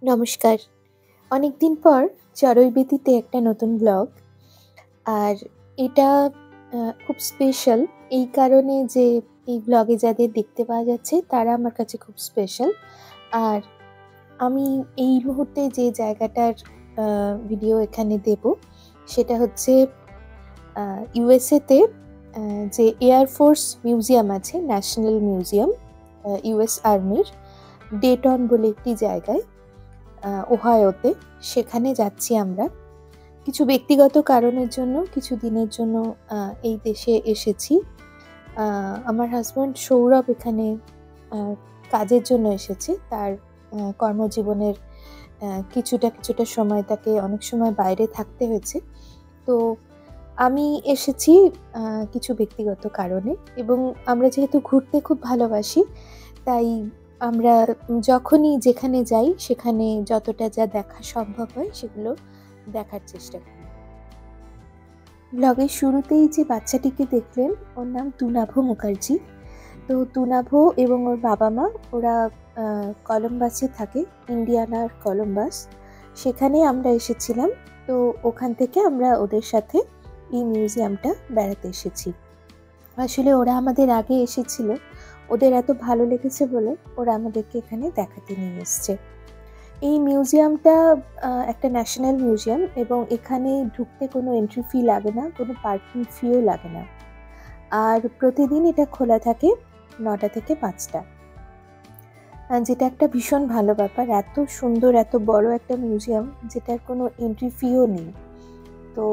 নমস্কার। অনেকদিন পর চড়ুইবেতিতে একটা নতুন ব্লগ। আর এটা খুব স্পেশাল এই কারণে যে এই ব্লগে যাদের দেখতে পাওয়া যাচ্ছে তারা আমার কাছে খুব স্পেশাল। আর আমি এই মুহূর্তে যে জায়গাটার ভিডিও এখানে দেব সেটা হচ্ছে ইউএসএতে যে এয়ার ফোর্স মিউজিয়াম আছে, ন্যাশনাল মিউজিয়াম ইউএস আর্মির, ডেটন বলে একটি জায়গায় ওহাইওতে। সেখানে যাচ্ছি আমরা। কিছু ব্যক্তিগত কারণের জন্য কিছু দিনের জন্য এই দেশে এসেছি। আমার হাজব্যান্ড সৌরভ এখানে কাজের জন্য এসেছে। তার কর্মজীবনের কিছুটা সময় তাকে অনেক সময় বাইরে থাকতে হয়েছে। তো আমি এসেছি কিছু ব্যক্তিগত কারণে, এবং আমরা যেহেতু ঘুরতে খুব ভালোবাসি তাই আমরা যখনই যেখানে যাই সেখানে যতটা যা দেখা সম্ভব হয় সেগুলো দেখার চেষ্টা করি। ব্লগের শুরুতেই যে বাচ্চাটিকে দেখলেন ওর নাম তুনাভো মুখার্জি। তো তুনাভো এবং ওর বাবা মা ওরা কলম্বাসে থাকে, ইন্ডিয়ানার কলম্বাস। সেখানে আমরা এসেছিলাম। তো ওখান থেকে আমরা ওদের সাথে এই মিউজিয়ামটা বেড়াতে এসেছি। আসলে ওরা আমাদের আগে এসেছিল, ওদের এত ভালো লেগেছে বলে ওরা আমাদেরকে এখানে দেখাতে নিয়ে এসছে। এই মিউজিয়ামটা একটা ন্যাশনাল মিউজিয়াম, এবং এখানে ঢুকতে কোনো এন্ট্রি ফি লাগে না, কোনো পার্কিং ফিও লাগে না। আর প্রতিদিন এটা খোলা থাকে 9টা থেকে 5টা, যেটা একটা ভীষণ ভালো ব্যাপার। এত সুন্দর এত বড় একটা মিউজিয়াম যেটার কোনো এন্ট্রি ফিও নেই। তো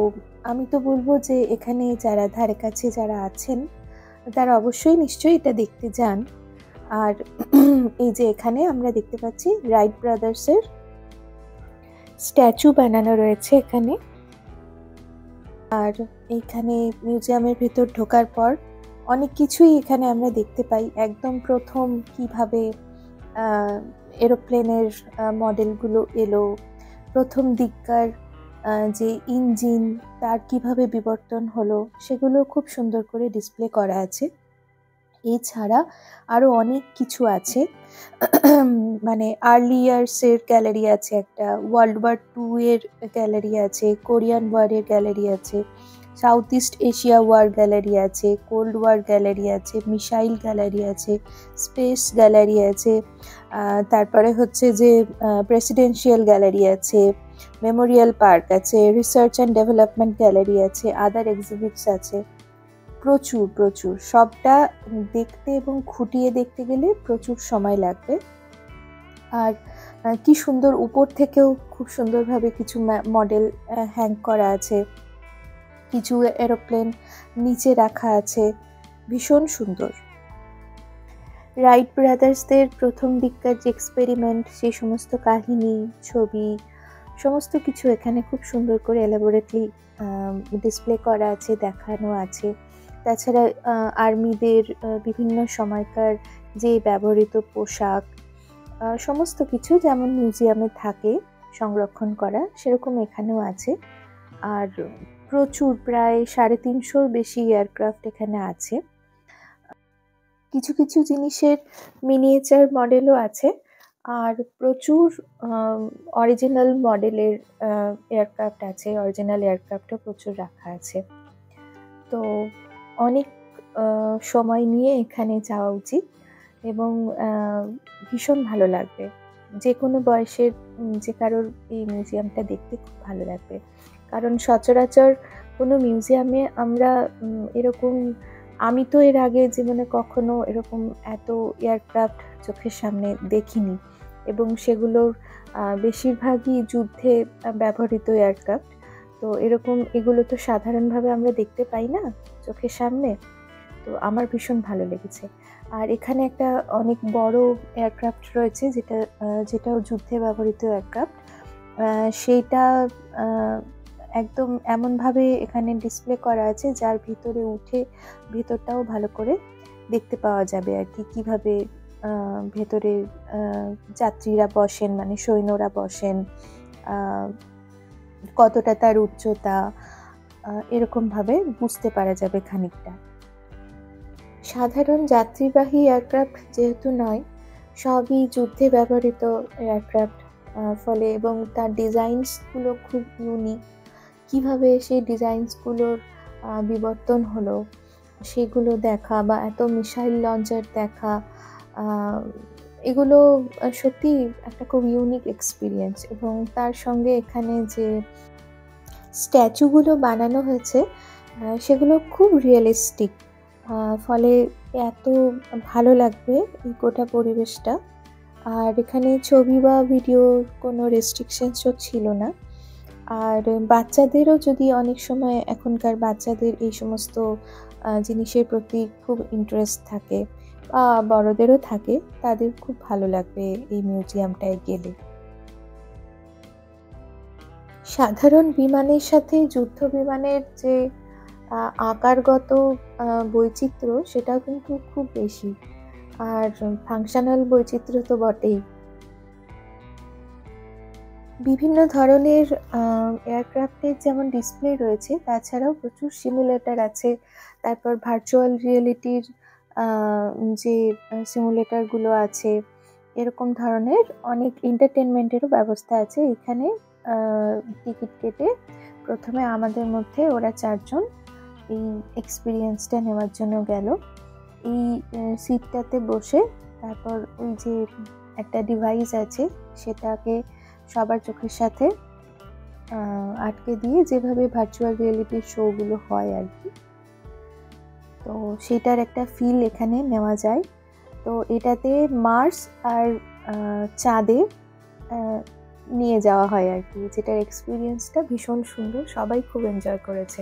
আমি তো বলবো যে এখানে যারা ধারে কাছে যারা আছেন তারা অবশ্যই নিশ্চয়ই এটা দেখতে যান। আর এই যে এখানে আমরা দেখতে পাচ্ছি রাইট ব্রাদার্সের স্ট্যাচু বানানো রয়েছে এখানে। আর এইখানে মিউজিয়ামের ভেতর ঢোকার পর অনেক কিছুই এখানে আমরা দেখতে পাই। একদম প্রথম কিভাবে এরোপ্লেনের মডেলগুলো এলো, প্রথম দিককার যে ইঞ্জিন তার কিভাবে বিবর্তন হলো, সেগুলো খুব সুন্দর করে ডিসপ্লে করা আছে। এছাড়া আরও অনেক কিছু আছে, মানে আর্লি ইয়ার্সের গ্যালারি আছে, একটা ওয়ার্ল্ড ওয়ার 2 এর গ্যালারি আছে, কোরিয়ান ওয়ারের গ্যালারি আছে, South East Asia war gallery আছে, কোল্ড ওয়ার গ্যালারি আছে, মিসাইল গ্যালারি আছে, স্পেস গ্যালারি আছে, তারপরে হচ্ছে যে প্রেসিডেন্সিয়াল গ্যালারি আছে, মেমোরিয়াল পার্ক আছে, রিসার্চ অ্যান্ড ডেভেলপমেন্ট গ্যালারি আছে, আদার এক্সিবিটস আছে। প্রচুর সবটা দেখতে এবং খুঁটিয়ে দেখতে গেলে প্রচুর সময় লাগবে। আর কি সুন্দর, উপর থেকেও খুব সুন্দরভাবে কিছু মডেল হ্যাং করা আছে, কিছু এরোপ্লেন নিচে রাখা আছে, ভীষণ সুন্দর। রাইট ব্রাদার্সদের প্রথম দিককার যে এক্সপেরিমেন্ট, সেই সমস্ত কাহিনী, ছবি, সমস্ত কিছু এখানে খুব সুন্দর করে এলাবোরেটলি ডিসপ্লে করা আছে, দেখানো আছে। তাছাড়া আর্মিদের বিভিন্ন সময়কার যে ব্যবহৃত পোশাক, সমস্ত কিছু যেমন মিউজিয়ামে থাকে সংরক্ষণ করা, সেরকম এখানেও আছে। আর প্রচুর, প্রায় 350-র বেশি এয়ারক্রাফট এখানে আছে। কিছু জিনিসের মিনিয়েচার মডেলও আছে, আর প্রচুর অরিজিনাল মডেলের এয়ারক্রাফট আছে, অরিজিনাল এয়ারক্রাফটও প্রচুর রাখা আছে। তো অনেক সময় নিয়ে এখানে যাওয়া উচিত, এবং ভীষণ ভালো লাগবে। যে কোনো বয়সের যে কারোর এই মিউজিয়ামটা দেখতে খুব ভালো লাগবে। কারণ সচরাচর কোনো মিউজিয়ামে আমরা এরকম, আমি তো এর আগে জীবনে কখনো এরকম এত এয়ারক্রাফট চোখের সামনে দেখিনি, এবং সেগুলোর বেশিরভাগই যুদ্ধে ব্যবহৃত এয়ারক্রাফট। তো এগুলো তো সাধারণভাবে আমরা দেখতে পাই না চোখের সামনে। তো আমার ভীষণ ভালো লেগেছে। আর এখানে একটা অনেক বড় এয়ারক্রাফট রয়েছে, যেটাও যুদ্ধে ব্যবহৃত এয়ারক্রাফট। সেইটা একদম এমনভাবে এখানে ডিসপ্লে করা আছে যার ভিতরে উঠে ভেতরটাও ভালো করে দেখতে পাওয়া যাবে আর কি, কীভাবে ভেতরে যাত্রীরা বসেন, মানে সৈন্যরা বসেন, কতটা তার উচ্চতা, এরকমভাবে বুঝতে পারা যাবে খানিকটা। সাধারণ যাত্রীবাহী এয়ারক্রাফট যেহেতু নয়, সবই যুদ্ধে ব্যবহৃত এয়ারক্রাফট, ফলে এবং তার ডিজাইনসগুলো খুব ইউনিক। কিভাবে সেই ডিজাইনসগুলোর বিবর্তন হলো সেগুলো দেখা বা এত মিসাইল লঞ্চার দেখা, এগুলো সত্যিই একটা খুব ইউনিক এক্সপিরিয়েন্স। এবং তার সঙ্গে এখানে যে স্ট্যাচুগুলো বানানো হয়েছে সেগুলো খুব রিয়েলিস্টিক, ফলে এত ভালো লাগবে এই গোটা পরিবেশটা। আর এখানে ছবি বা ভিডিওর কোনো রেস্ট্রিকশনসও ছিল না। আর বাচ্চাদেরও যদি অনেক সময় এখনকার বাচ্চাদের এই সমস্ত জিনিসের প্রতি খুব ইন্টারেস্ট থাকে বা বড়দেরও থাকে, তাদের খুব ভালো লাগবে এই মিউজিয়ামটায় গেলে। সাধারণ বিমানের সাথে যুদ্ধ বিমানের যে আকারগত বৈচিত্র্য সেটাও কিন্তু খুব বেশি, আর ফাংশনাল বৈচিত্র্য তো বটেই। বিভিন্ন ধরনের এয়ারক্রাফটের যেমন ডিসপ্লে রয়েছে, তাছাড়াও প্রচুর সিমুলেটর আছে। তারপর ভার্চুয়াল রিয়েলিটির যে সিমুলেটরগুলো আছে, এরকম ধরনের অনেক এন্টারটেনমেন্টেরও ব্যবস্থা আছে এখানে। টিকিট কেটে প্রথমে আমাদের মধ্যে ওরা 4 জন এই এক্সপিরিয়েন্সটা নেওয়ার জন্য গেল। এই সিটটাতে বসে তারপর ওই যে একটা ডিভাইস আছে সেটাকে সবার চোখের সাথে আটকে দিয়ে যেভাবে ভার্চুয়াল রিয়েলিটির শোগুলো হয় আর কি, তো সেটার একটা ফিল এখানে নেওয়া যায়। তো এটাতে মার্স আর চাঁদে নিয়ে যাওয়া হয় আর কি, যেটার এক্সপিরিয়েন্সটা ভীষণ সুন্দর, সবাই খুব এনজয় করেছে।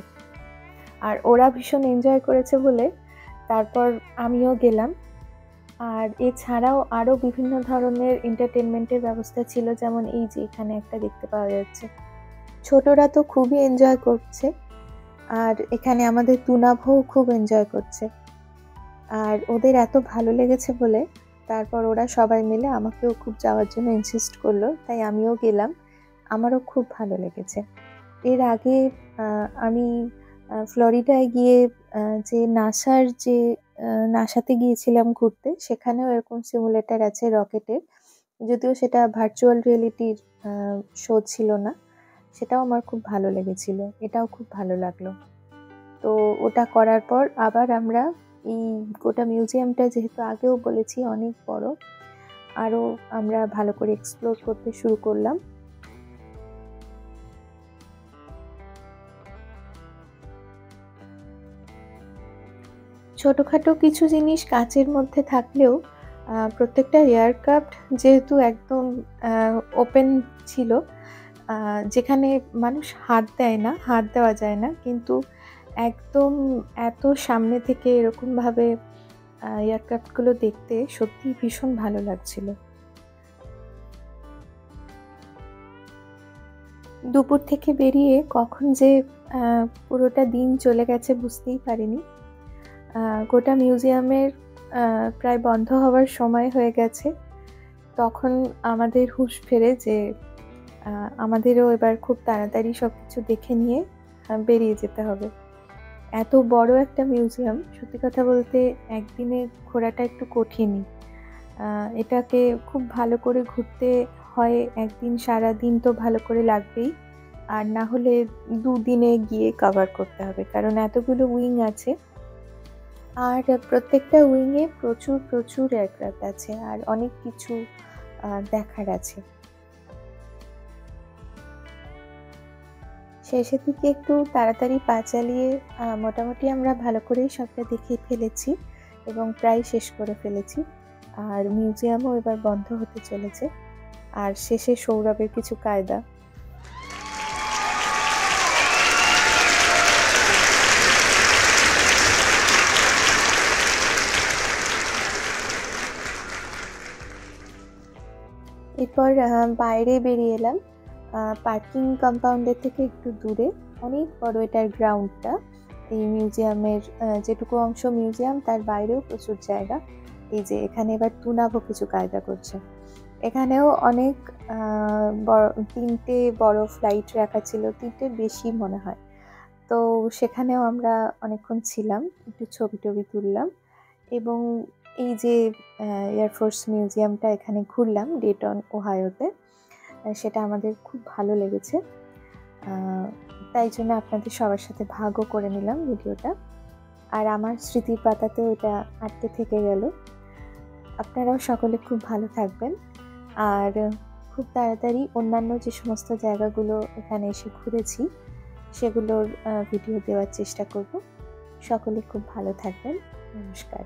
আর ওরা ভীষণ এনজয় করেছে বলে তারপর আমিও গেলাম। আর এছাড়াও আরও বিভিন্ন ধরনের এন্টারটেনমেন্টের ব্যবস্থা ছিল, যেমন এই যে এখানে একটা দেখতে পাওয়া যাচ্ছে। ছোটরা তো খুবই এনজয় করছে, আর এখানে আমাদের তুনাভও খুব এনজয় করছে। আর ওদের এত ভালো লেগেছে বলে তারপর ওরা সবাই মিলে আমাকেও খুব যাওয়ার জন্য ইনসিস্ট করলো, তাই আমিও গেলাম। আমারও খুব ভালো লেগেছে। এর আগে আমি ফ্লোরিডায় গিয়ে যে নাসাতে গিয়েছিলাম ঘুরতে, সেখানেও এরকম সিমুলেটর আছে রকেটের, যদিও সেটা ভার্চুয়াল রিয়েলিটির শো ছিল না। সেটাও আমার খুব ভালো লেগেছিল, এটাও খুব ভালো লাগলো। তো ওটা করার পর আবার আমরা এই গোটা মিউজিয়ামটা, যেহেতু আগেও বলেছি অনেক বড়, আরও আমরা ভালো করে এক্সপ্লোর করতে শুরু করলাম। ছোটোখাটো কিছু জিনিস কাচের মধ্যে থাকলেও প্রত্যেকটা এয়ারক্রাফট যেহেতু একদম ওপেন ছিল, যেখানে মানুষ হাত দেয় না, হাত দেওয়া যায় না, কিন্তু একদম এত সামনে থেকে এরকমভাবে এয়ারক্রাফটগুলো দেখতে সত্যিই ভীষণ ভালো লাগছিল। দুপুর থেকে বেরিয়ে কখন যে পুরোটা দিন চলে গেছে বুঝতেই পারিনি। গোটা মিউজিয়ামের প্রায় বন্ধ হওয়ার সময় হয়ে গেছে। তখন আমাদের হুঁশ ফেরে যে আমাদেরও এবার খুব তাড়াতাড়ি সব কিছু দেখে নিয়ে বেরিয়ে যেতে হবে। এত বড় একটা মিউজিয়াম, সত্যি কথা বলতে একদিনে ঘোরাটা একটু কঠিনই। এটাকে খুব ভালো করে ঘুরতে হয় একদিন, সারাদিন তো ভালো করে লাগবেই, আর না হলে 2 দিনে গিয়ে কভার করতে হবে, কারণ এতগুলো উইং আছে। আর প্রত্যেকটা উইংয়ে প্রচুর এয়ারক্রাফট আছে আর অনেক কিছু দেখার আছে। শেষের দিকে একটু তাড়াতাড়ি পা চালিয়ে মোটামুটি আমরা ভালো করেই সবটা দেখে ফেলেছি এবং প্রায় শেষ করে ফেলেছি। আর মিউজিয়ামও এবার বন্ধ হতে চলেছে। আর শেষে সৌরভের কিছু কায়দা। এরপর বাইরে বেরিয়ে এলাম, পার্কিং কম্পাউন্ডের থেকে একটু দূরে। অনেক বড় এটার গ্রাউন্ডটা। এই মিউজিয়ামের যেটুকু অংশ মিউজিয়াম, তার বাইরেও প্রচুর জায়গা। এই যে এখানে এবার তুনাভও কিছু কায়দা করছে। এখানেও অনেক 3টে বড় ফ্লাইট রাখা ছিল, 3টের বেশি মনে হয়। তো সেখানেও আমরা অনেকক্ষণ ছিলাম, একটু ছবি টবি তুললাম এবং এই যে এয়ারফোর্স মিউজিয়ামটা এখানে ঘুরলাম ডেটন, ওহাইওতে। সেটা আমাদের খুব ভালো লেগেছে। তাই জন্য আপনাদের সবার সাথে ভাগও করে নিলাম ভিডিওটা। আর আমার স্মৃতির পাতাতেও এটা আটকে থেকে গেল। আপনারাও সকলে খুব ভালো থাকবেন, আর খুব তাড়াতাড়ি অন্যান্য যে সমস্ত জায়গাগুলো এখানে এসে ঘুরেছি সেগুলোর ভিডিও দেওয়ার চেষ্টা করব। সকলে খুব ভালো থাকবেন। নমস্কার।